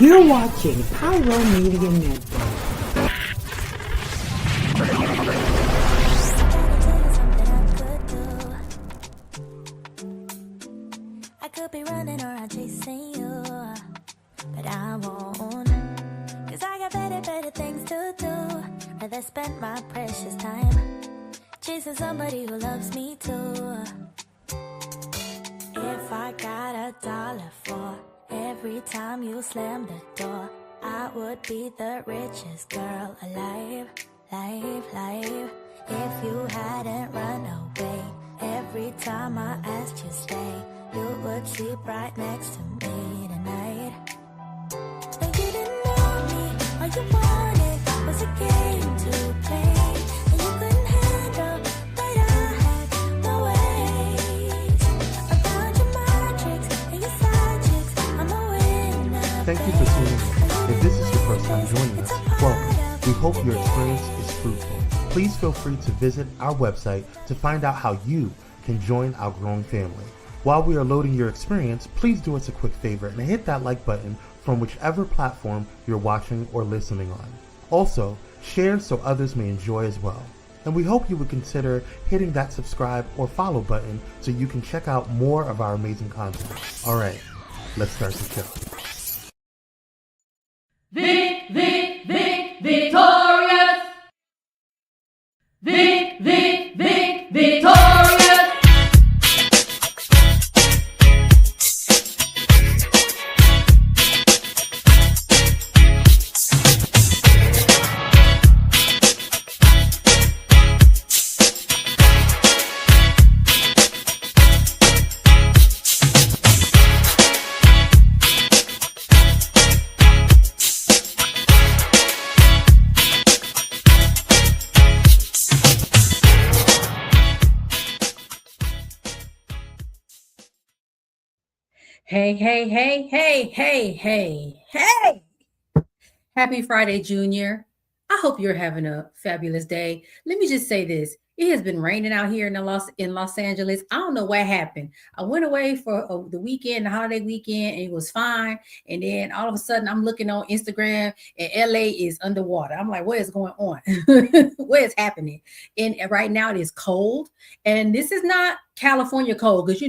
You're watching Pyro Media Network. I could be running around chasing you, but I won't. Cause I got better things to do. Rather spend my precious time chasing somebody who loves me too. If I got $1 for every time you slam the door, I would be the richest girl alive, life. If you hadn't run away every time I asked you stay, you would sleep right next to me tonight. And you didn't know me, all you wanted was a game to play, and you couldn't handle that I had no ways. About your magics and your side chicks, I'm a winner. Thank you for tuning in. If this is your first time joining us, welcome. We hope your experience is fruitful. Please feel free to visit our website to find out how you can join our growing family. While we are loading your experience, please do us a quick favor and hit that like button from whichever platform you're watching or listening on. Also, share so others may enjoy as well. And we hope you would consider hitting that subscribe or follow button so you can check out more of our amazing content. All right, let's start the show. VICKtorious. VICKtorious. Hey. Happy Friday, Junior. I hope you're having a fabulous day. Let me just say this. It has been raining out here in Los Angeles. I don't know what happened. I went away for the weekend, the holiday weekend, and it was fine. And then all of a sudden, I'm looking on Instagram, and LA is underwater. I'm like, what is going on? What is happening? And right now, it is cold. And this is not California cold, because,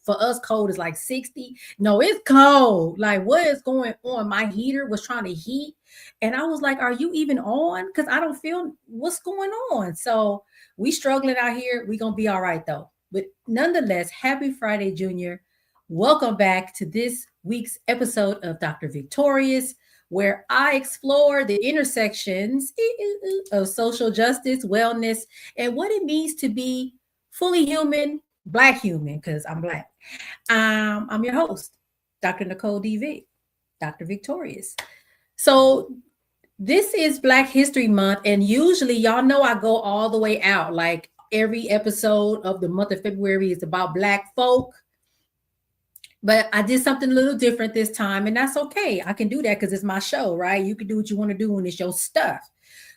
for us, cold is like 60. No, it's cold. Like, what is going on? My heater was trying to heat. And I was like, are you even on? Because I don't feel what's going on. So we struggling out here. We're going to be all right, though. But nonetheless, happy Friday, Junior. Welcome back to this week's episode of Dr. VICKtorious, where I explore the intersections of social justice, wellness, and what it means to be fully human, Black human, because I'm Black. I'm your host, Dr. Nicole D. Vick, Dr. VICKtorious. So this is Black History Month, and usually y'all know I go all the way out. Like every episode of the month of February is about Black folk, but I did something a little different this time, and that's okay. I can do that because it's my show, right? You can do what you want to do when it's your stuff.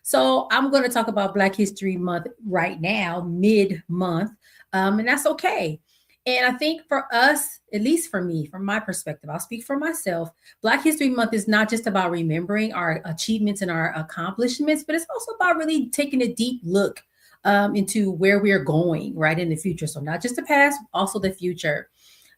So I'm going to talk about Black History Month right now, mid-month, and that's okay. And I think for us, at least for me, from my perspective, I'll speak for myself, Black History Month is not just about remembering our achievements and our accomplishments, but it's also about really taking a deep look into where we are going right in the future. So not just the past, also the future.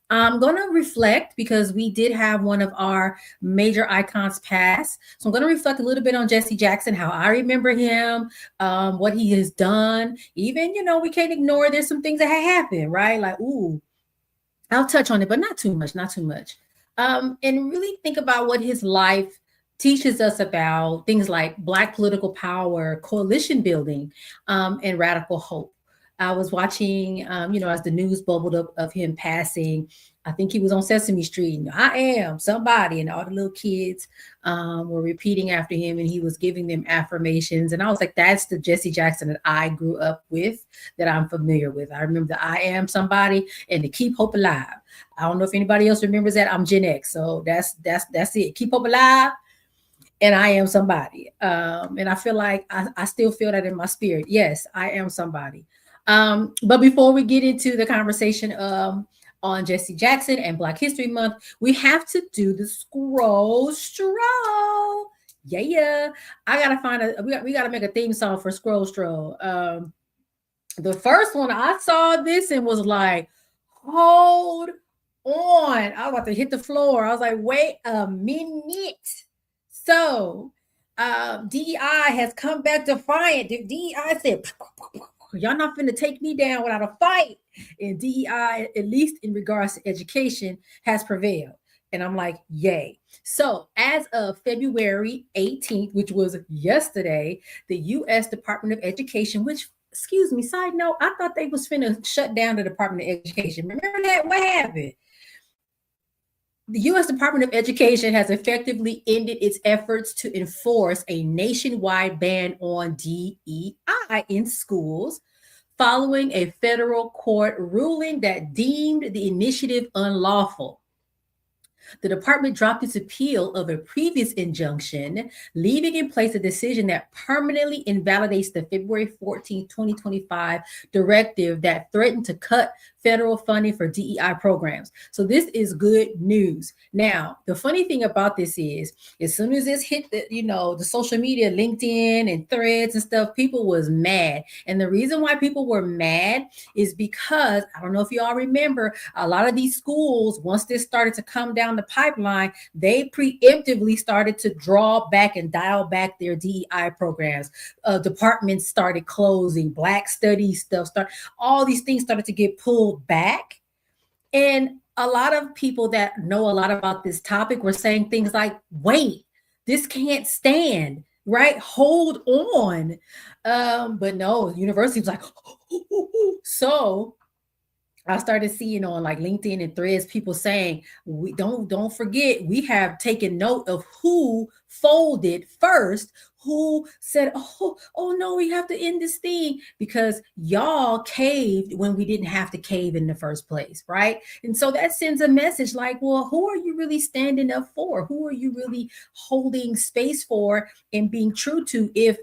I'm going to reflect because we did have one of our major icons pass. So I'm going to reflect a little bit on Jesse Jackson, how I remember him, what he has done. Even, we can't ignore there's some things that have happened, right? Like, ooh, I'll touch on it, but not too much. And really think about what his life teaches us about things like Black political power, coalition building, and radical hope. I was watching, as the news bubbled up of him passing. I think he was on Sesame Street. I am somebody. And all the little kids were repeating after him, and he was giving them affirmations. And I was like, that's the Jesse Jackson that I grew up with, that I'm familiar with. I remember the I am somebody and to keep hope alive. I don't know if anybody else remembers that. I'm Gen X. So that's it. Keep hope alive. And I am somebody. And I feel like I still feel that in my spirit. Yes, I am somebody. But before we get into the conversation, on Jesse Jackson and Black History Month, we have to do the scroll stroll. Yeah. I gotta find we gotta make a theme song for Scroll Stroll. The first one I saw this and was like, hold on. I was about to hit the floor. I was like, wait a minute. So DEI has come back defiant. DEI said, y'all not finna take me down without a fight. And DEI, at least in regards to education, has prevailed. And I'm like, yay. So as of February 18th, which was yesterday, the U.S. Department of Education, which, excuse me, side note, I thought they was finna shut down the Department of Education. Remember that? What happened? The U.S. Department of Education has effectively ended its efforts to enforce a nationwide ban on DEI in schools, following a federal court ruling that deemed the initiative unlawful. The department dropped its appeal of a previous injunction, leaving in place a decision that permanently invalidates the February 14, 2025 directive that threatened to cut federal funding for DEI programs. So this is good news. Now, the funny thing about this is, as soon as this hit the social media, LinkedIn and Threads and stuff, people was mad. And the reason why people were mad is because, I don't know if you all remember, a lot of these schools, once this started to come down the pipeline, they preemptively started to draw back and dial back their DEI programs. Departments started closing, Black studies stuff all these things started to get pulled back. And a lot of people that know a lot about this topic were saying things like, wait, this can't stand, right? Hold on. But no, the university was like, so I started seeing on like LinkedIn and Threads, people saying, we don't forget, we have taken note of who folded first, who said, oh no, we have to end this thing because y'all caved when we didn't have to cave in the first place, right? And so that sends a message like, well, who are you really standing up for? Who are you really holding space for and being true to if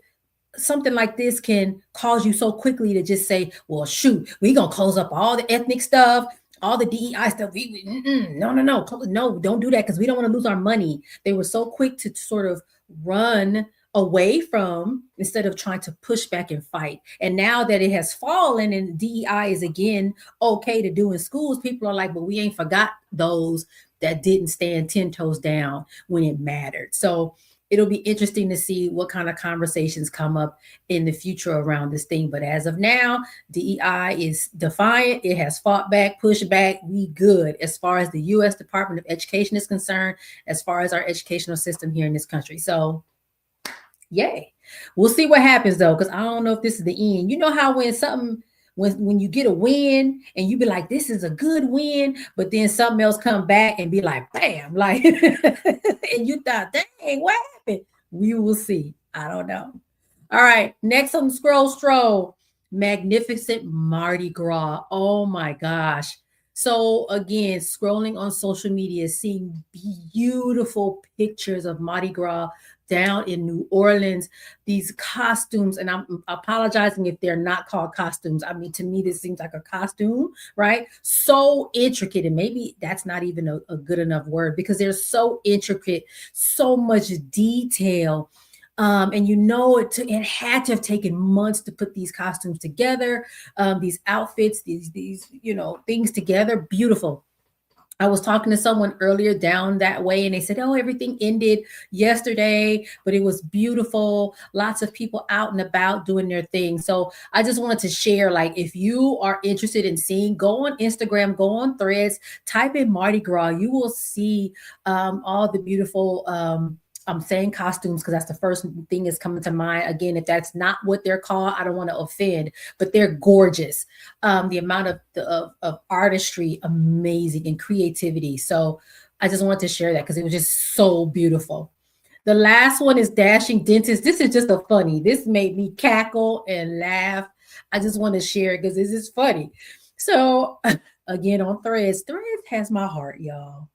something like this can cause you so quickly to just say, well, shoot, we're going to close up all the ethnic stuff, all the DEI stuff. No, don't do that because we don't want to lose our money. They were so quick to sort of run away from instead of trying to push back and fight. And now that it has fallen and DEI is again okay to do in schools, people are like, but we ain't forgot those that didn't stand 10 toes down when it mattered. So it'll be interesting to see what kind of conversations come up in the future around this thing. But as of now, DEI is defiant. It has fought back, pushed back. We good as far as the U.S. Department of Education is concerned, as far as our educational system here in this country. So, yay. We'll see what happens, though, because I don't know if this is the end. You know how when you get a win and you be like, this is a good win, but then something else come back and be like, bam, like, and you thought, dang, what happened? We will see. I don't know. All right. Next on the Scroll Stroll, magnificent Mardi Gras. Oh my gosh. So again, scrolling on social media, seeing beautiful pictures of Mardi Gras down in New Orleans, these costumes, and I'm apologizing if they're not called costumes. I mean, to me, this seems like a costume, right? So intricate, and maybe that's not even a good enough word because they're so intricate, so much detail. And it had to have taken months to put these costumes together, these outfits, these things together. Beautiful. I was talking to someone earlier down that way and they said, oh, everything ended yesterday, but it was beautiful. Lots of people out and about doing their thing. So I just wanted to share, like, if you are interested in seeing, go on Instagram, go on Threads, type in Mardi Gras. You will see all the beautiful I'm saying costumes because that's the first thing that's coming to mind. Again, if that's not what they're called, I don't want to offend, but they're gorgeous. The amount of artistry, amazing, and creativity. So I just wanted to share that because it was just so beautiful. The last one is Dashing Dentist. This is just this made me cackle and laugh. I just want to share it because this is funny. So again, on Threads has my heart, y'all.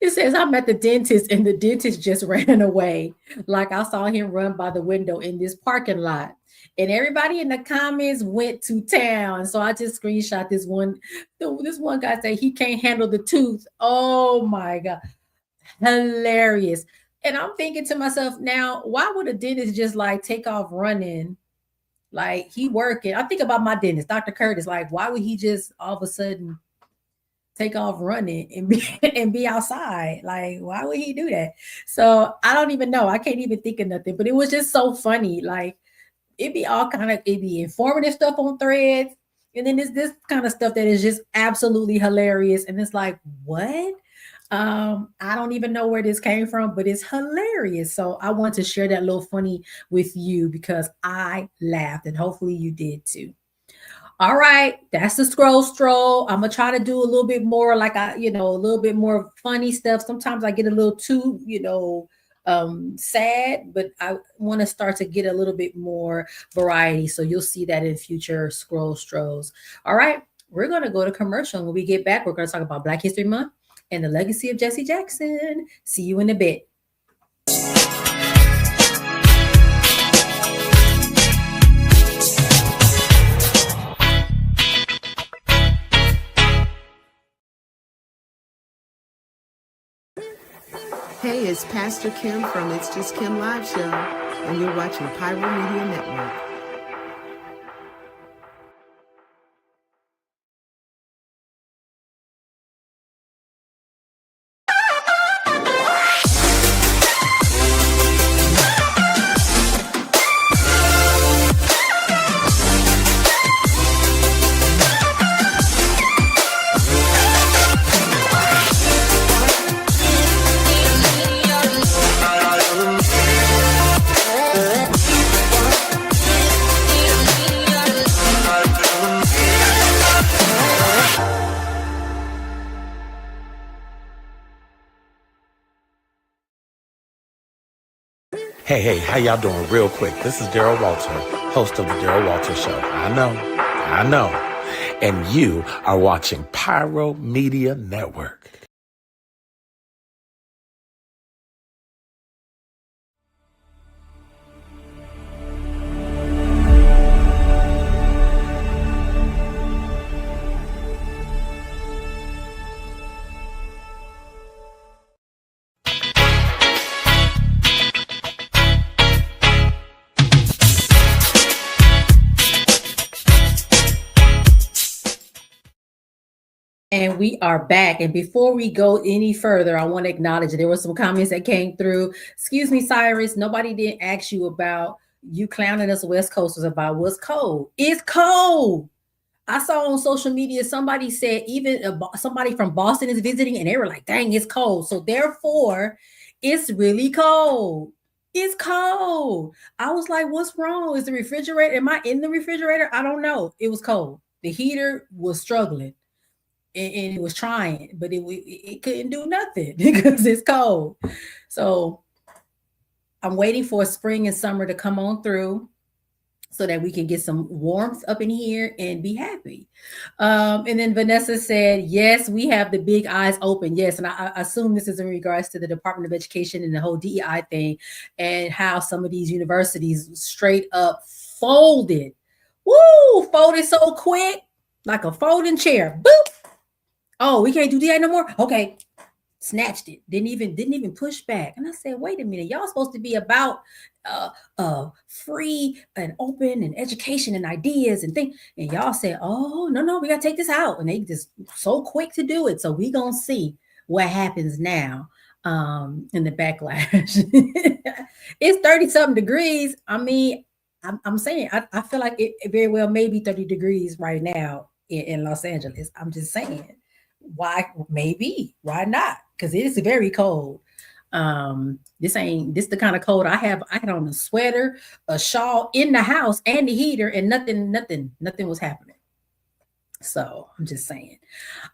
It says, I'm at the dentist and the dentist just ran away. Like I saw him run by the window in this parking lot. And everybody in the comments went to town. So I just screenshot this one. This one guy said he can't handle the tooth. Oh my God. Hilarious. And I'm thinking to myself, now, why would a dentist just like take off running? Like he working. I think about my dentist, Dr. Curtis. Like, why would he just all of a sudden take off running and be and be outside? Like, why would he do that? So I don't even know. I can't even think of nothing. But it was just so funny. Like it'd be all kind of it'd be informative stuff on threads. And then there's this kind of stuff that is just absolutely hilarious. And it's like, what? I don't even know where this came from, but it's hilarious. So I want to share that little funny with you because I laughed and hopefully you did too. All right, that's the scroll stroll. I'm gonna try to do a little bit more like a little bit more funny stuff. Sometimes I get a little too, sad, but I want to start to get a little bit more variety. So you'll see that in future scroll strolls. All right, we're gonna go to commercial. When we get back, we're gonna talk about Black History Month and the legacy of Jesse Jackson. See you in a bit. Hey, it's Pastor Kim from It's Just Kim Live Show, and you're watching Pyro Media Network. Hey, how y'all doing? Real quick, this is Daryl Walter, host of the Daryl Walter Show. I know. And you are watching Pyro Media Network. And we are back. And before we go any further, I want to acknowledge that there were some comments that came through. Excuse me, Cyrus. Nobody didn't ask you about you clowning us West Coasters about what's cold. It's cold. I saw on social media somebody said even somebody from Boston is visiting and they were like, dang, it's cold. So therefore, it's really cold. It's cold. I was like, what's wrong? Is the refrigerator? Am I in the refrigerator? I don't know. It was cold. The heater was struggling. And it was trying, but it couldn't do nothing because it's cold. So I'm waiting for spring and summer to come on through so that we can get some warmth up in here and be happy. And then Vanessa said, yes, we have the big eyes open. Yes. And I assume this is in regards to the Department of Education and the whole DEI thing and how some of these universities straight up folded. Woo! Folded so quick, like a folding chair. Boop! Oh, we can't do that no more. Okay, snatched it. Didn't even push back. And I said, wait a minute, y'all supposed to be about free and open and education and ideas and things. And y'all said, oh no, we gotta take this out. And they just so quick to do it. So we gonna see what happens now in the backlash. It's 30-something degrees. I mean, I'm saying I feel like it very well may be 30 degrees right now in Los Angeles. I'm just saying. Why? Maybe. Why not? Because it is very cold. This the kind of cold I have. I had on a sweater, a shawl in the house, and the heater, and nothing was happening. So I'm just saying.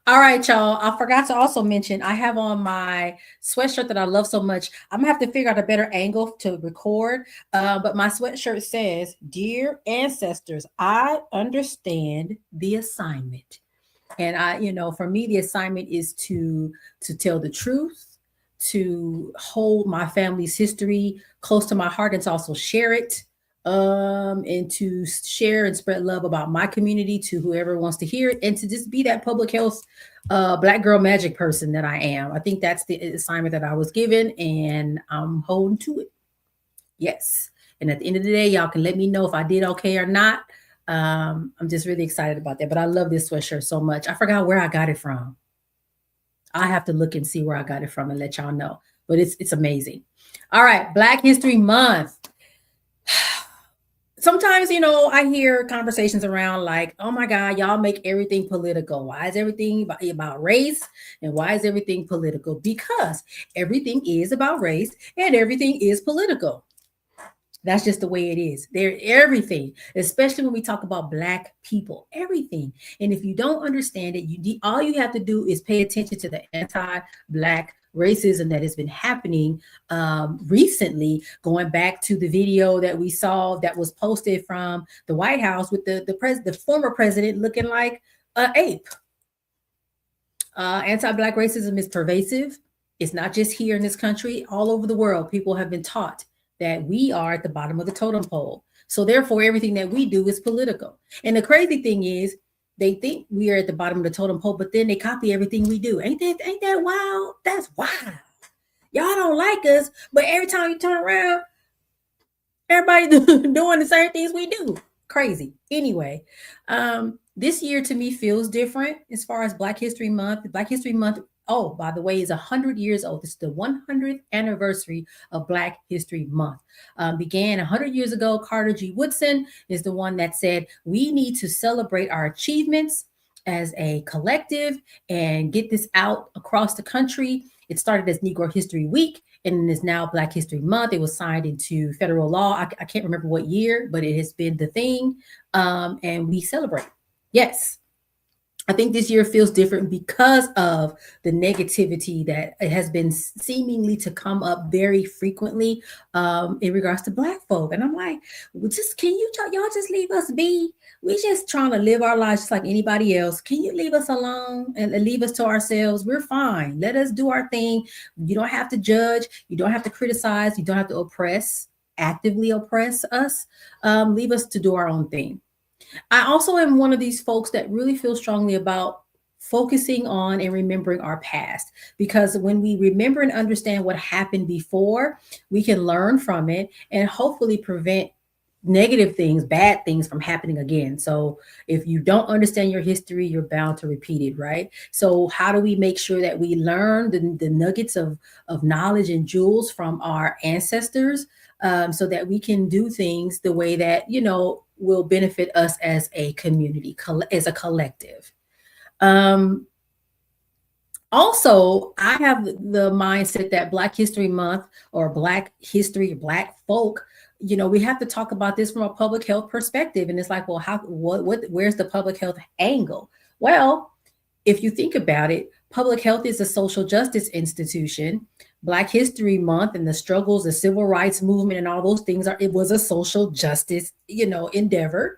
All right, y'all. I forgot to also mention I have on my sweatshirt that I love so much. I'm gonna have to figure out a better angle to record. But my sweatshirt says, "Dear ancestors, I understand the assignment." And for me, the assignment is to tell the truth, to hold my family's history close to my heart, and to also share it and to share and spread love about my community to whoever wants to hear it, and to just be that public health Black girl magic person that I am. I think that's the assignment that I was given, and I'm holding to it. Yes. And at the end of the day, y'all can let me know if I did okay or not. I'm just really excited about that. But I love this sweatshirt so much. I forgot where I got it from. I have to look and see where I got it from and let y'all know. But it's amazing. All right, Black History Month. Sometimes, I hear conversations around like, oh my God, y'all make everything political. Why is everything about race? And why is everything political? Because everything is about race and everything is political. That's just the way it is. They're everything, especially when we talk about Black people, everything. And if you don't understand it, all you have to do is pay attention to the anti-Black racism that has been happening recently, going back to the video that we saw that was posted from the White House with the former president looking like an ape. Anti-Black racism is pervasive. It's not just here in this country. All over the world, people have been taught that we are at the bottom of the totem pole. So therefore, everything that we do is political. And the crazy thing is, they think we are at the bottom of the totem pole, but then they copy everything we do. Ain't that wild? That's wild. Y'all don't like us, but every time you turn around, everybody doing the same things we do. Crazy. Anyway, this year to me feels different as far as Black History Month. Black History Month, oh, by the way, is 100 years old. It's the 100th anniversary of Black History Month. Began 100 years ago. Carter G. Woodson is the one that said, we need to celebrate our achievements as a collective and get this out across the country. It started as Negro History Week and is now Black History Month. It was signed into federal law. I can't remember what year, but it has been the thing. And we celebrate. Yes. I think this year feels different because of the negativity that has been seemingly to come up very frequently in regards to Black folk. And I'm like, can y'all just leave us be? We just trying to live our lives just like anybody else. Can you leave us alone and leave us to ourselves? We're fine. Let us do our thing. You don't have to judge. You don't have to criticize. You don't have to actively oppress us. Leave us to do our own thing. I also am one of these folks that really feel strongly about focusing on and remembering our past, because when we remember and understand what happened before, we can learn from it and hopefully prevent negative things, bad things from happening again. So if you don't understand your history, you're bound to repeat it, right? So how do we make sure that we learn the nuggets of knowledge and jewels from our ancestors so that we can do things the way that, will benefit us as a community, as a collective. Also, I have the mindset that Black History Month or Black history, Black folk, we have to talk about this from a public health perspective. And it's like, well, where's the public health angle? Well, if you think about it, public health is a social justice institution. Black History Month and the struggles, the civil rights movement and all those things it was a social justice, endeavor.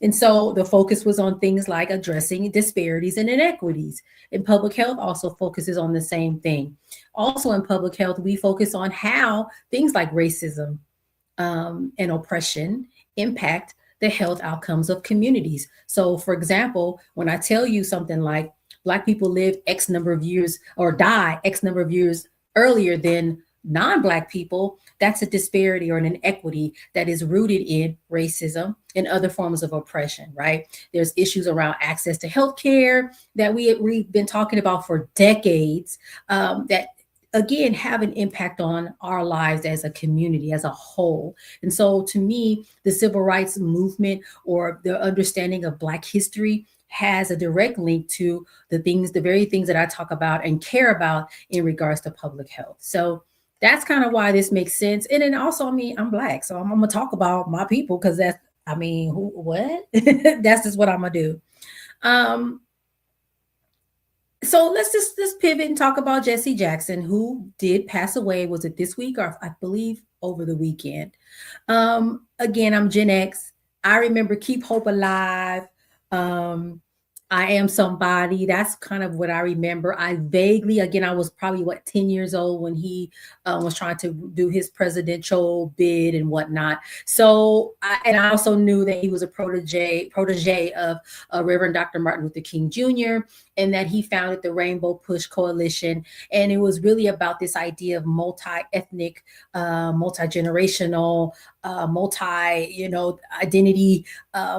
And so the focus was on things like addressing disparities and inequities. And public health also focuses on the same thing. Also in public health, we focus on how things like racism and oppression impact the health outcomes of communities. So for example, when I tell you something like Black people live X number of years or die X number of years earlier than non-Black people, that's a disparity or an inequity that is rooted in racism and other forms of oppression, right? There's issues around access to healthcare that we've been talking about for decades that, again, have an impact on our lives as a community, as a whole. And so to me, the civil rights movement or the understanding of Black history has a direct link to the very things that I talk about and care about in regards to public health. So that's kind of why this makes sense. And then also, I'm Black, so I'm gonna talk about my people because that's, what? That's just what I'm gonna do. So let's pivot and talk about Jesse Jackson, who did pass away. Was it this week or I believe over the weekend? Again, I'm Gen X. I remember Keep Hope Alive. I am somebody. That's kind of what I remember. I vaguely, again, I was probably 10 years old when he was trying to do his presidential bid and whatnot. So, and I also knew that he was a protege of Reverend Dr. Martin Luther King Jr., and that he founded the Rainbow Push Coalition. And it was really about this idea of multi-ethnic, multi-generational, identity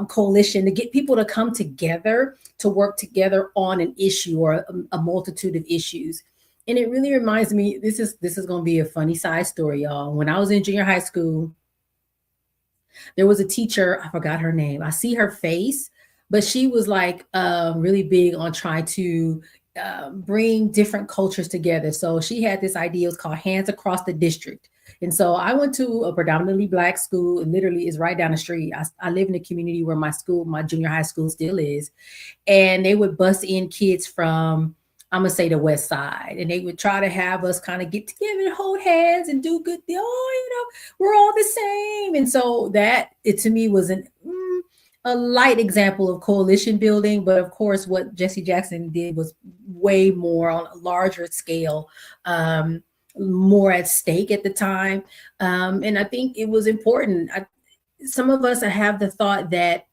coalition to get people to come together to work together on an issue or a multitude of issues. And it really reminds me, this is going to be a funny side story, y'all. When I was in junior high school, there was a teacher, I forgot her name. I see her face, but she was like really big on trying to bring different cultures together. So she had this idea, it was called Hands Across the District. And so I went to a predominantly Black school, and literally is right down the street. I live in a community where my junior high school still is. And they would bus in kids from, I'm going to say, the West Side. And they would try to have us kind of get together and hold hands and do good. We're all the same. And so that, it to me was a light example of coalition building. But of course, what Jesse Jackson did was way more on a larger scale, more at stake at the time. And I think it was important. Some of us have the thought that,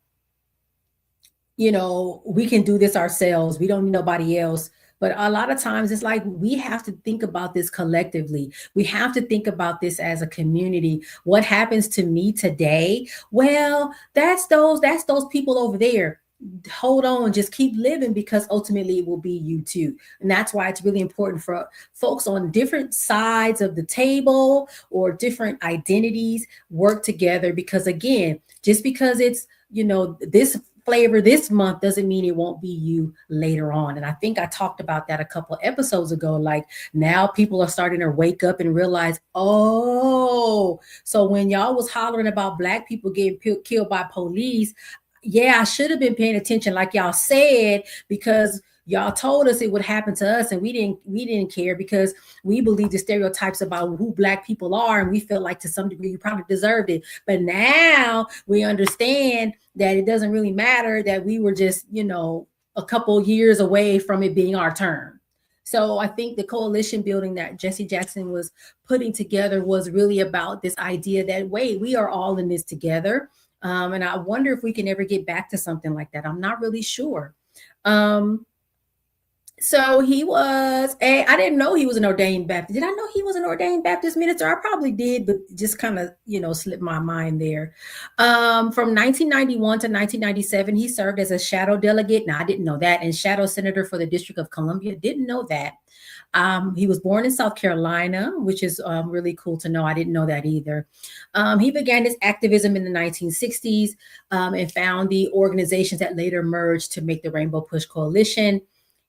we can do this ourselves. We don't need nobody else. But a lot of times it's like we have to think about this collectively. We have to think about this as a community. What happens to me today? Well, that's those people over there. Hold on, just keep living, because ultimately it will be you too. And that's why it's really important for folks on different sides of the table or different identities work together, because again, just because it's, this flavor this month doesn't mean it won't be you later on. And I think I talked about that a couple episodes ago. Like, now people are starting to wake up and realize, oh, so when y'all was hollering about Black people getting killed by police, yeah, I should have been paying attention, like y'all said, because y'all told us it would happen to us, and we didn't care, because we believe the stereotypes about who Black people are, and we felt like to some degree you probably deserved it. But now we understand that it doesn't really matter, that we were just, a couple years away from it being our turn. So I think the coalition building that Jesse Jackson was putting together was really about this idea that, wait, we are all in this together. And I wonder if we can ever get back to something like that. I'm not really sure. So he was, I didn't know he was an ordained Baptist. Did I know he was an ordained Baptist minister? I probably did, but just kind of, slipped my mind there. From 1991 to 1997, he served as a shadow delegate. Now, I didn't know that. And shadow senator for the District of Columbia. Didn't know that. He was born in South Carolina, which is really cool to know. I didn't know that either. He began his activism in the 1960s and found the organizations that later merged to make the Rainbow Push Coalition.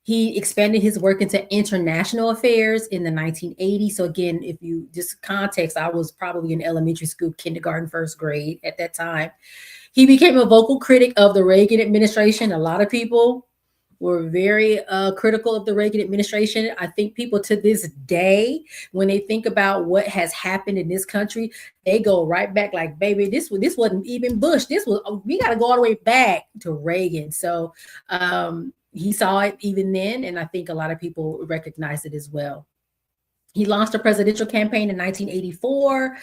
He expanded his work into international affairs in the 1980s. So again, if you just context, I was probably in elementary school, kindergarten, first grade at that time. He became a vocal critic of the Reagan administration. A lot of people were very critical of the Reagan administration. I think people to this day, when they think about what has happened in this country, they go right back like, baby, this wasn't even Bush. We got to go all the way back to Reagan. So he saw it even then, and I think a lot of people recognized it as well. He launched a presidential campaign in 1984.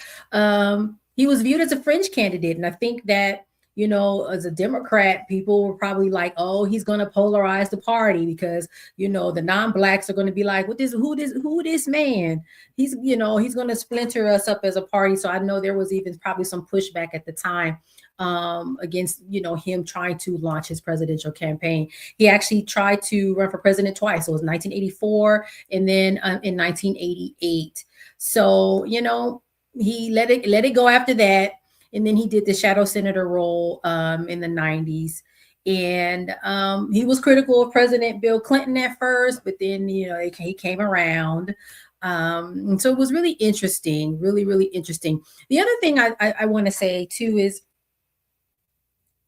He was viewed as a fringe candidate, and I think that, as a Democrat, people were probably like, oh, he's going to polarize the party because, the non-Blacks are going to be like, who this man? He's going to splinter us up as a party. So I know there was even probably some pushback at the time against, him trying to launch his presidential campaign. He actually tried to run for president twice. So it was 1984 and then in 1988. So, he let it go after that. And then he did the shadow senator role in the 90s. And he was critical of President Bill Clinton at first, but then, he came around. And so it was really interesting, really, really interesting. The other thing I want to say too is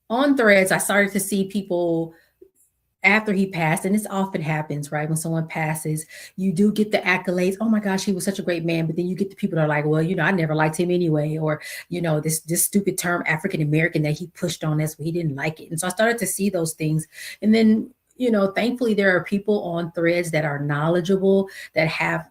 on Threads, I started to see people after he passed, and this often happens, right? When someone passes, you do get the accolades. Oh my gosh, he was such a great man. But then you get the people that are like, well, I never liked him anyway. Or, this stupid term African-American that he pushed on us, but he didn't like it. And so I started to see those things. And then, thankfully there are people on threads that are knowledgeable, that have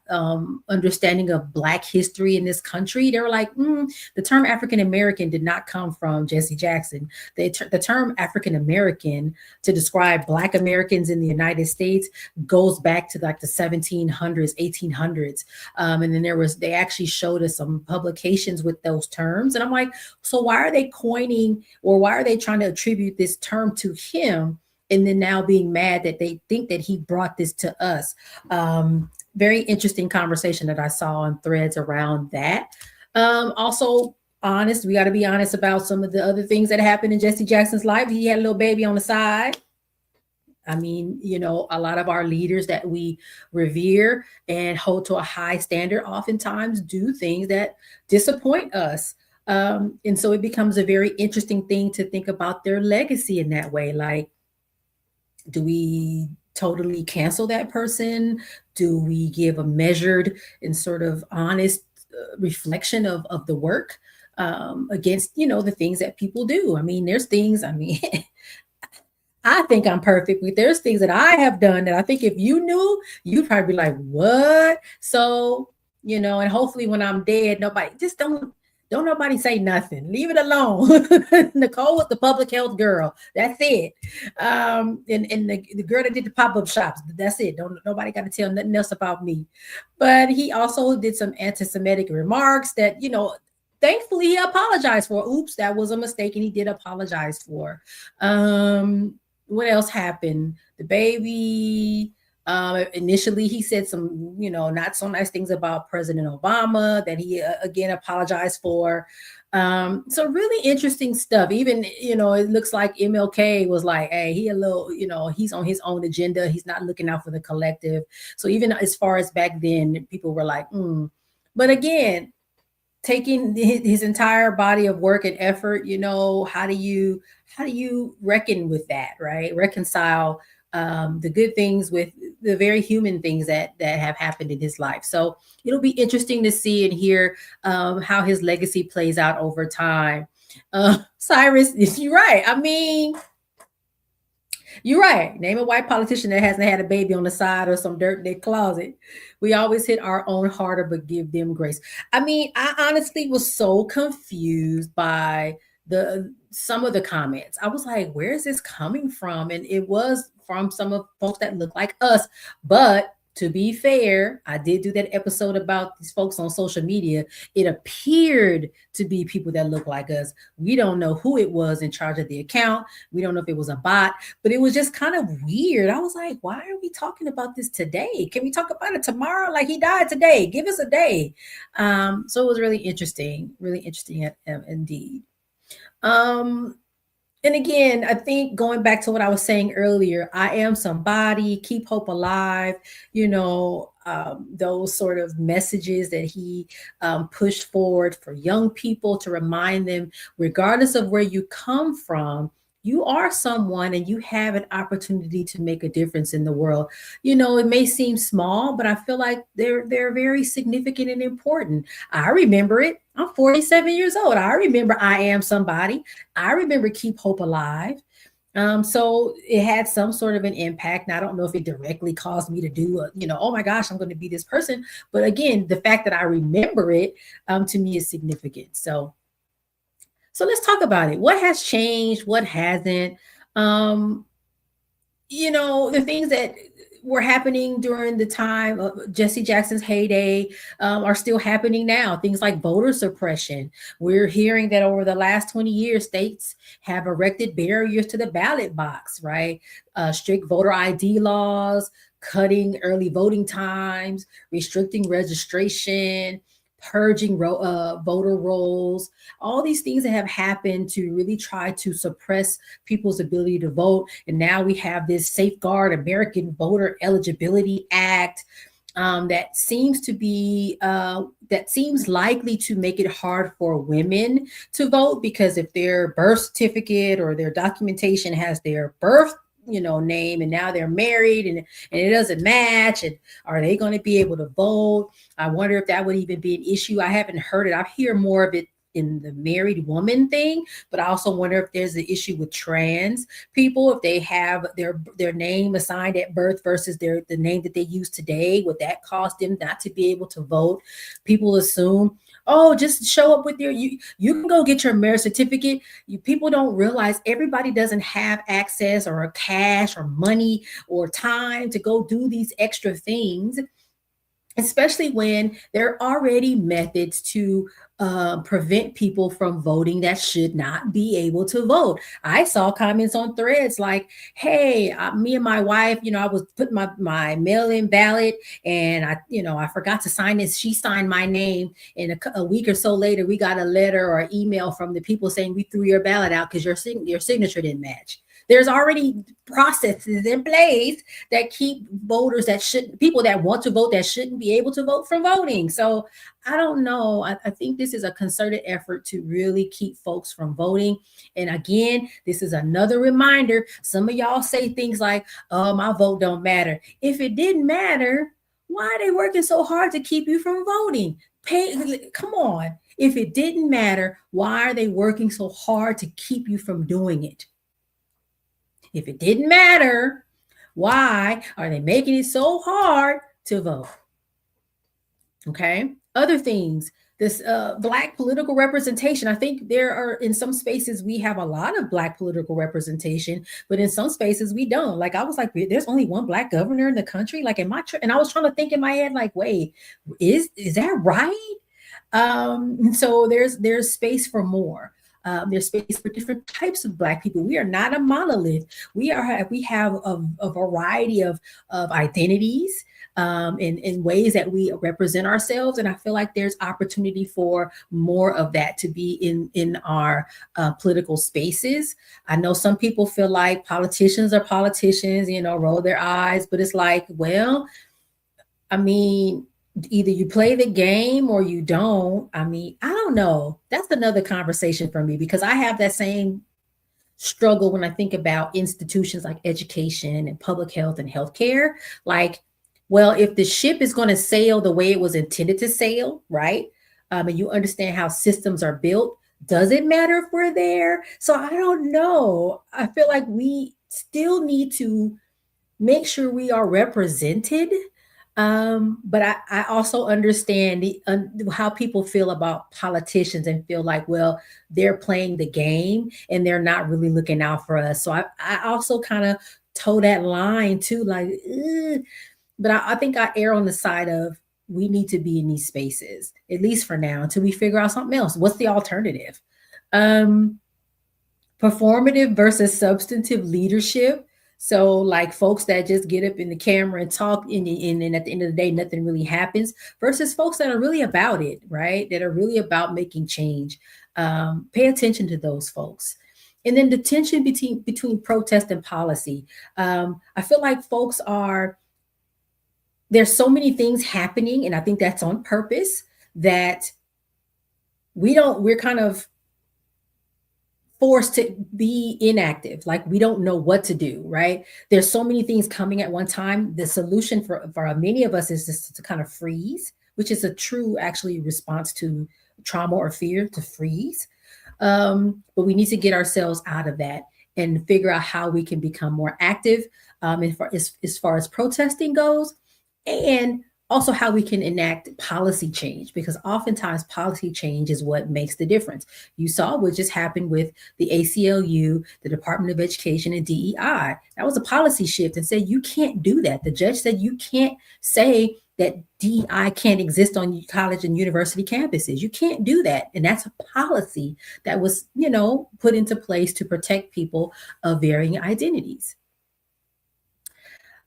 understanding of Black history in this country. They were like, the term African American did not come from Jesse Jackson. The term African American to describe Black Americans in the United States goes back to like the 1700s, 1800s. And then they actually showed us some publications with those terms. And I'm like, so why are they coining, or why are they trying to attribute this term to him? And then now being mad that they think that he brought this to us. Very interesting conversation that I saw on threads around that. Also, we got to be honest about some of the other things that happened in Jesse Jackson's life. He had a little baby on the side. I mean, a lot of our leaders that we revere and hold to a high standard oftentimes do things that disappoint us. And so it becomes a very interesting thing to think about their legacy in that way. Like, do we totally cancel that person? Do we give a measured and sort of honest reflection of the work against, the things that people do? I mean, there's things, I think I'm perfect, but there's things that I have done that I think if you knew, you'd probably be like, what? So, and hopefully when I'm dead, don't nobody say nothing. Leave it alone. Nicole was the public health girl. That's it. And the girl that did the pop-up shops. That's it. Nobody got to tell nothing else about me. But he also did some anti-Semitic remarks that, thankfully he apologized for. Oops, that was a mistake, and he did apologize for. What else happened? The baby. Initially, he said some, not so nice things about President Obama that he again apologized for. So really interesting stuff. Even, it looks like MLK was like, hey, he a little, he's on his own agenda. He's not looking out for the collective. So even as far as back then, people were like, But again, taking his entire body of work and effort, how do you reckon with that, right? Reconcile the good things with the very human things that have happened in his life. So it'll be interesting to see and hear how his legacy plays out over time. Cyrus, you're right. You're right. Name a white politician that hasn't had a baby on the side or some dirt in their closet. We always hit our own harder, but give them grace. I honestly was so confused by some of the comments. I was like, where is this coming from? And it was from some of folks that look like us. But to be fair, I did do that episode about these folks on social media. It appeared to be people that look like us. We don't know who it was in charge of the account. We don't know if it was a bot, but it was just kind of weird. I was like, why are we talking about this today? Can we talk about it tomorrow? Like, he died today. Give us a day. So it was really interesting indeed. And again, I think going back to what I was saying earlier, I am somebody, keep hope alive, those sort of messages that he pushed forward for young people to remind them, regardless of where you come from, you are someone and you have an opportunity to make a difference in the world. It may seem small, but I feel like they're very significant and important. I remember it. I'm 47 years old. I remember I am somebody. I remember keep hope alive. So it had some sort of an impact. Now, I don't know if it directly caused me to do, oh my gosh, I'm going to be this person. But again, the fact that I remember it to me is significant. So let's talk about it. What has changed? What hasn't? The things that were happening during the time of Jesse Jackson's heyday are still happening now. Things like voter suppression. We're hearing that over the last 20 years, states have erected barriers to the ballot box, right? Strict voter ID laws, cutting early voting times, restricting registration, purging voter rolls, all these things that have happened to really try to suppress people's ability to vote. And now we have this Safeguard American Voter Eligibility Act that seems likely to make it hard for women to vote, because if their birth certificate or their documentation has their birth name and now they're married and it doesn't match, and are they going to be able to vote? I wonder if that would even be an issue. I haven't heard it. I hear more of it the married woman thing, but I also wonder if there's an issue with trans people, if they have their name assigned at birth versus the name that they use today. Would that cause them not to be able to vote? People assume, oh, just show up with you can go get your marriage certificate. People don't realize everybody doesn't have access or cash or money or time to go do these extra things, especially when there are already methods to prevent people from voting that should not be able to vote. I saw comments on threads like, hey, me and my wife, I was putting my mail-in ballot and I forgot to sign this. She signed my name, and a week or so later, we got a letter or email from the people saying we threw your ballot out because your signature didn't match. There's already processes in place that keep people that want to vote that shouldn't be able to vote from voting. So I don't know. I think this is a concerted effort to really keep folks from voting. And again, this is another reminder. Some of y'all say things like, oh, my vote don't matter. If it didn't matter, why are they working so hard to keep you from voting? Come on. If it didn't matter, why are they working so hard to keep you from doing it? If it didn't matter, why are they making it so hard to vote? Okay. Other things, this Black political representation. I think there are, in some spaces, we have a lot of Black political representation, but in some spaces we don't. Like, I was like, there's only one Black governor in the country. Like, and I was trying to think in my head, like, wait, is that right? So there's space for more. There's space for different types of Black people. We are not a monolith. We have a variety of identities in ways that we represent ourselves. And I feel like there's opportunity for more of that to be in our political spaces. I know some people feel like politicians are politicians, roll their eyes, but it's like, well, I mean, either you play the game or you don't. I mean, I don't know. That's another conversation for me, because I have that same struggle when I think about institutions like education and public health and healthcare. Like, well, if the ship is going to sail the way it was intended to sail, right? And you understand how systems are built, does it matter if we're there? So I don't know. I feel like we still need to make sure we are represented. But I also understand how people feel about politicians and feel like, well, they're playing the game and they're not really looking out for us. So I also kind of toe that line too, like, but I think I err on the side of we need to be in these spaces, at least for now, until we figure out something else. What's the alternative? Performative versus substantive leadership. So like folks that just get up in the camera and talk and at the end of the day, nothing really happens, versus folks that are really about it, right? That are really about making change. Pay attention to those folks. And then the tension between protest and policy. I feel like there's so many things happening, and I think that's on purpose, that we're kind of forced to be inactive. Like, we don't know what to do, right? There's so many things coming at one time. The solution for many of us is just to kind of freeze, which is a true actually response to trauma or fear, to freeze. But we need to get ourselves out of that and figure out how we can become more active as far as protesting goes, and also how we can enact policy change, because oftentimes policy change is what makes the difference. You saw what just happened with the ACLU, the Department of Education, and DEI. That was a policy shift and said, you can't do that. The judge said you can't say that DEI can't exist on college and university campuses. You can't do that. And that's a policy that was, put into place to protect people of varying identities.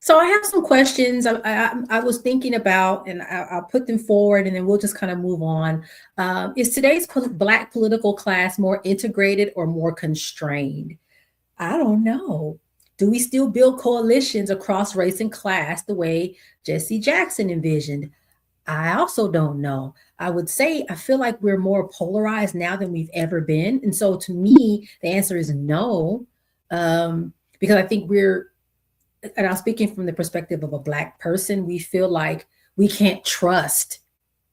So I have some questions I was thinking about, and I'll put them forward, and then we'll just kind of move on. Is today's Black political class more integrated or more constrained? I don't know. Do we still build coalitions across race and class the way Jesse Jackson envisioned? I also don't know. I would say I feel like we're more polarized now than we've ever been. And so to me, the answer is no, because I think and I'm speaking from the perspective of a Black person, we feel like we can't trust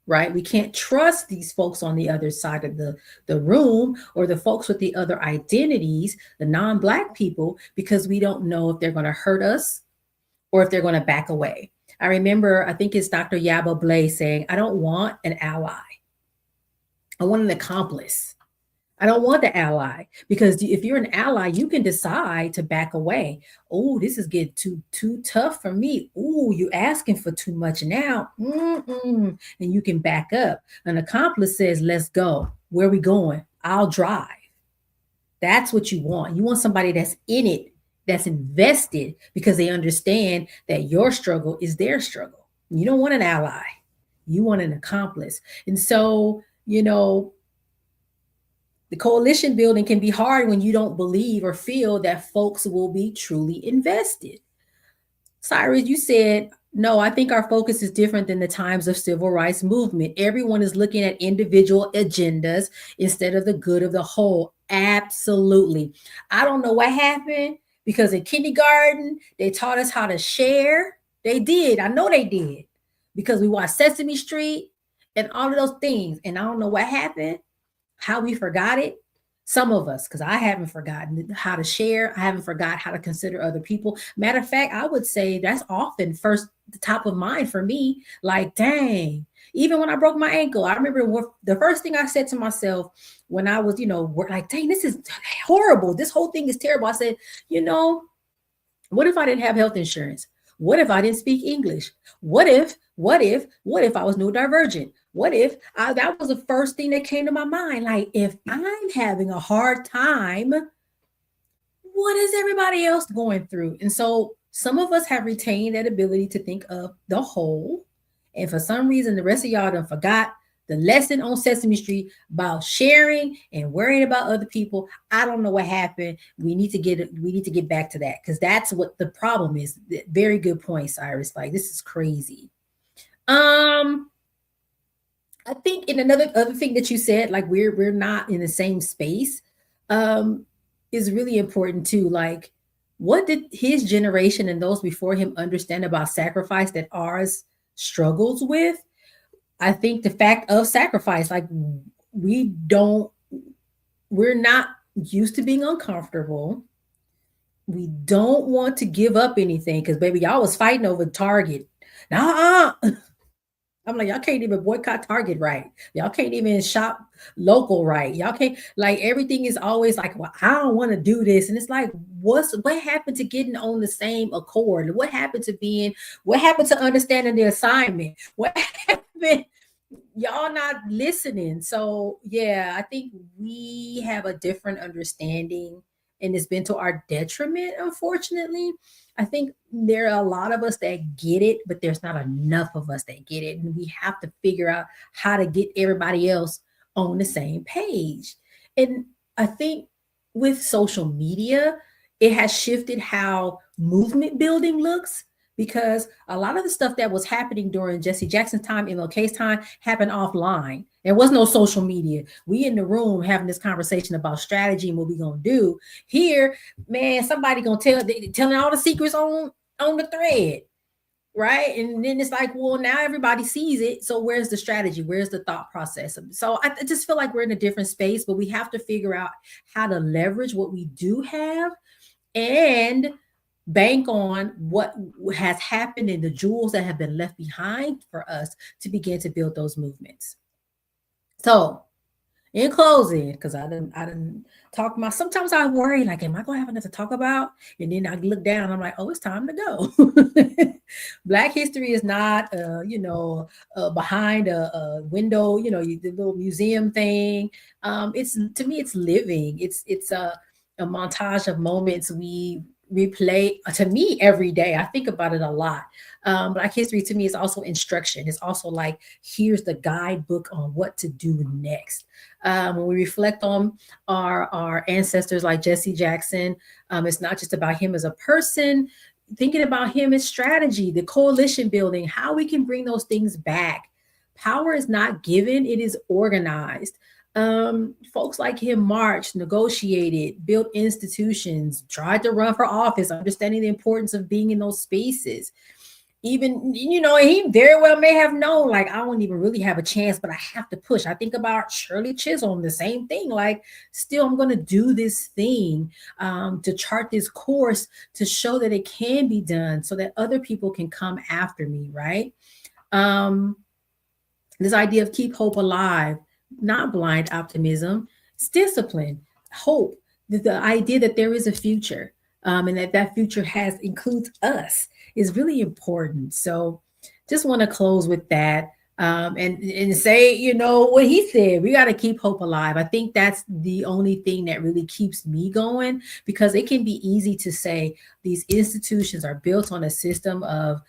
right? We can't trust these folks on the other side of the room, or the folks with the other identities, the non-Black people, because we don't know if they're going to hurt us or if they're going to back away. I remember, I think it's Dr. Yaba Blay saying, I don't want an ally. I want an accomplice. I don't want the ally, because if you're an ally, you can decide to back away. Oh, this is getting too tough for me. Oh, you asking for too much now. And you can back up. An accomplice says, let's go. Where are we going? I'll drive. That's what you want. You want somebody that's in it, that's invested, because they understand that your struggle is their struggle. You don't want an ally. You want an accomplice. And so, the coalition building can be hard when you don't believe or feel that folks will be truly invested. Cyrus, you said, no, I think our focus is different than the times of civil rights movement. Everyone is looking at individual agendas instead of the good of the whole. Absolutely. I don't know what happened, because in kindergarten, they taught us how to share. They did. I know they did, because we watched Sesame Street and all of those things. And I don't know what happened, how we forgot it. Some of us, because I haven't forgotten how to share. I haven't forgot how to consider other people. Matter of fact, I would say that's often first the top of mind for me. Like, dang, even when I broke my ankle, I remember the first thing I said to myself when I was, like, dang, this is horrible. This whole thing is terrible. I said, what if I didn't have health insurance? What if I didn't speak English? What if I was neurodivergent? What if that was the first thing that came to my mind? Like, if I'm having a hard time, what is everybody else going through? And so some of us have retained that ability to think of the whole. And for some reason, the rest of y'all done forgot the lesson on Sesame Street about sharing and worrying about other people. I don't know what happened. We need to get back to that, because that's what the problem is. Very good point, Cyrus. Like, this is crazy. I think in other thing that you said, like we're not in the same space, is really important too. Like, what did his generation and those before him understand about sacrifice that ours struggles with? I think the fact of sacrifice, like we're not used to being uncomfortable. We don't want to give up anything, because baby, y'all was fighting over Target. Nah. I'm like, y'all can't even boycott Target right. Y'all can't even shop local right. Y'all can't, like, everything is always like, well, I don't want to do this. And it's like, what happened to getting on the same accord? What happened to understanding the assignment? What happened? Y'all not listening. So yeah, I think we have a different understanding, and it's been to our detriment, unfortunately. I think there are a lot of us that get it, but there's not enough of us that get it. And we have to figure out how to get everybody else on the same page. And I think with social media, it has shifted how movement building looks, because a lot of the stuff that was happening during Jesse Jackson's time, MLK's time, happened offline. There was no social media. We in the room having this conversation about strategy and what we gonna do. Here, man, somebody gonna telling all the secrets on the thread, right? And then it's like, well, now everybody sees it. So where's the strategy? Where's the thought process? So I just feel like we're in a different space, but we have to figure out how to leverage what we do have and bank on what has happened and the jewels that have been left behind for us to begin to build those movements. So in closing, because I didn't talk sometimes I worry, like, am I gonna have enough to talk about? And then I look down, I'm like, oh, it's time to go. Black history is not behind a window, the little museum thing. It's, to me, it's living. It's a montage of moments we replay, to me, every day. I think about it a lot. Black history to me is also instruction. It's also like, here's the guidebook on what to do next. When we reflect on our ancestors like Jesse Jackson, it's not just about him as a person, thinking about him as strategy, the coalition building, how we can bring those things back. Power is not given, it is organized. Folks like him marched, negotiated, built institutions, tried to run for office, understanding the importance of being in those spaces. even, he very well may have known, like, I don't even really have a chance, but I have to push. I think about Shirley Chisholm, the same thing. Like, still, I'm going to do this thing to chart this course to show that it can be done so that other people can come after me, right? This idea of keep hope alive, not blind optimism, it's discipline, hope, the idea that there is a future and that future includes us is really important. So just want to close with that and say, what he said, we got to keep hope alive. I think that's the only thing that really keeps me going, because it can be easy to say these institutions are built on a system of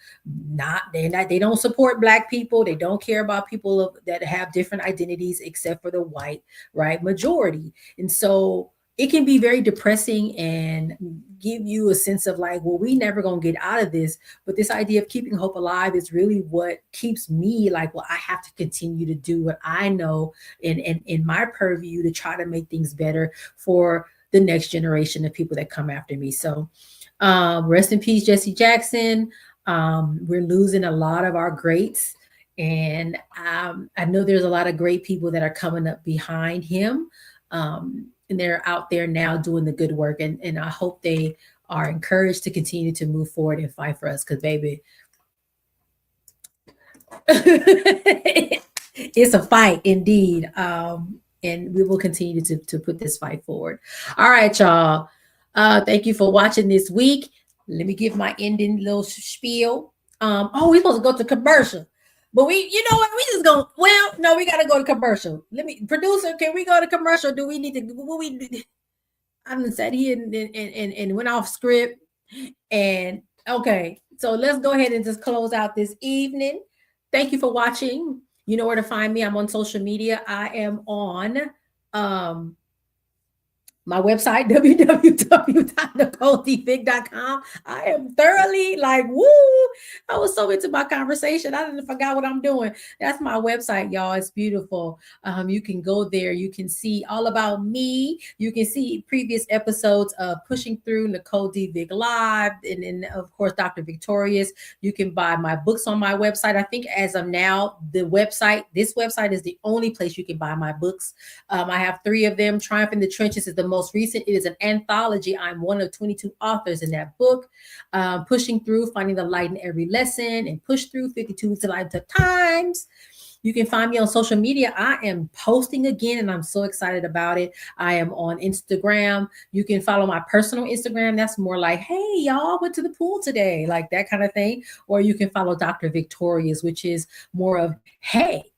they don't support Black people. They don't care about people that have different identities except for the white, right, majority. And so it can be very depressing and give you a sense of like, well, we never gonna get out of this. But this idea of keeping hope alive is really what keeps me like, well, I have to continue to do what I know in my purview to try to make things better for the next generation of people that come after me. So rest in peace, Jesse Jackson. We're losing a lot of our greats. And I know there's a lot of great people that are coming up behind him. And they're out there now doing the good work. And I hope they are encouraged to continue to move forward and fight for us. Because, baby, it's a fight indeed. And we will continue to put this fight forward. All right, y'all. Thank you for watching this week. Let me give my ending little spiel. We're supposed to go to commercial. But we just we got to go to commercial. Producer, can we go to commercial? Do we need to, I done sat here and went off script. And okay, so let's go ahead and just close out this evening. Thank you for watching. You know where to find me. I'm on social media. I am on my website, www.NicoleDVick.com. I am thoroughly like, woo. I was so into my conversation. I didn't forgot what I'm doing. That's my website, y'all. It's beautiful. You can go there. You can see all about me. You can see previous episodes of Pushing Through Nicole D. Vick Live. And of course, Dr. VICKtorious. You can buy my books on my website. I think as of now, this website is the only place you can buy my books. I have 3 of them. Triumph in the Trenches is the most recent. It is an anthology. I'm one of 22 authors in that book. Pushing Through, Finding the Light in Every Lesson, and Push Through 52 Lifetime Times. You can find me on social media. I am posting again, and I'm so excited about it. I am on Instagram. You can follow my personal Instagram. That's more like, hey, y'all, went to the pool today, like that kind of thing. Or you can follow Dr. VICKtorious, which is more of, hey,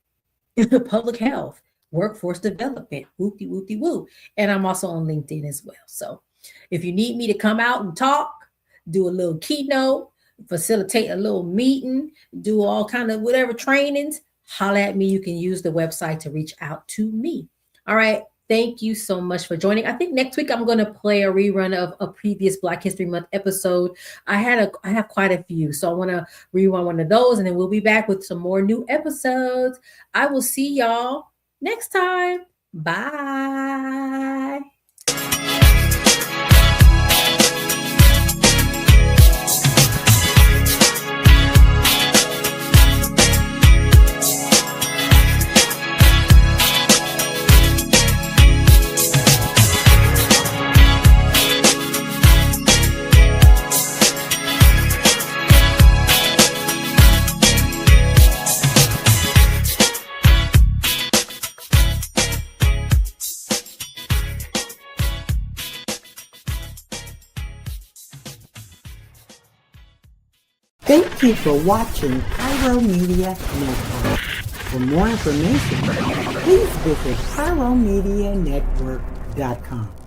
public health, workforce development, whoopty whoopty woo. And I'm also on LinkedIn as well. So if you need me to come out and talk, do a little keynote, facilitate a little meeting, do all kind of whatever trainings, holla at me. You can use the website to reach out to me. All right. Thank you so much for joining. I think next week I'm going to play a rerun of a previous Black History Month episode. I have quite a few, so I want to rerun one of those, and then we'll be back with some more new episodes. I will see y'all next time. Bye. Thank you for watching Pyro Media Network. For more information, please visit pyromedianetwork.com.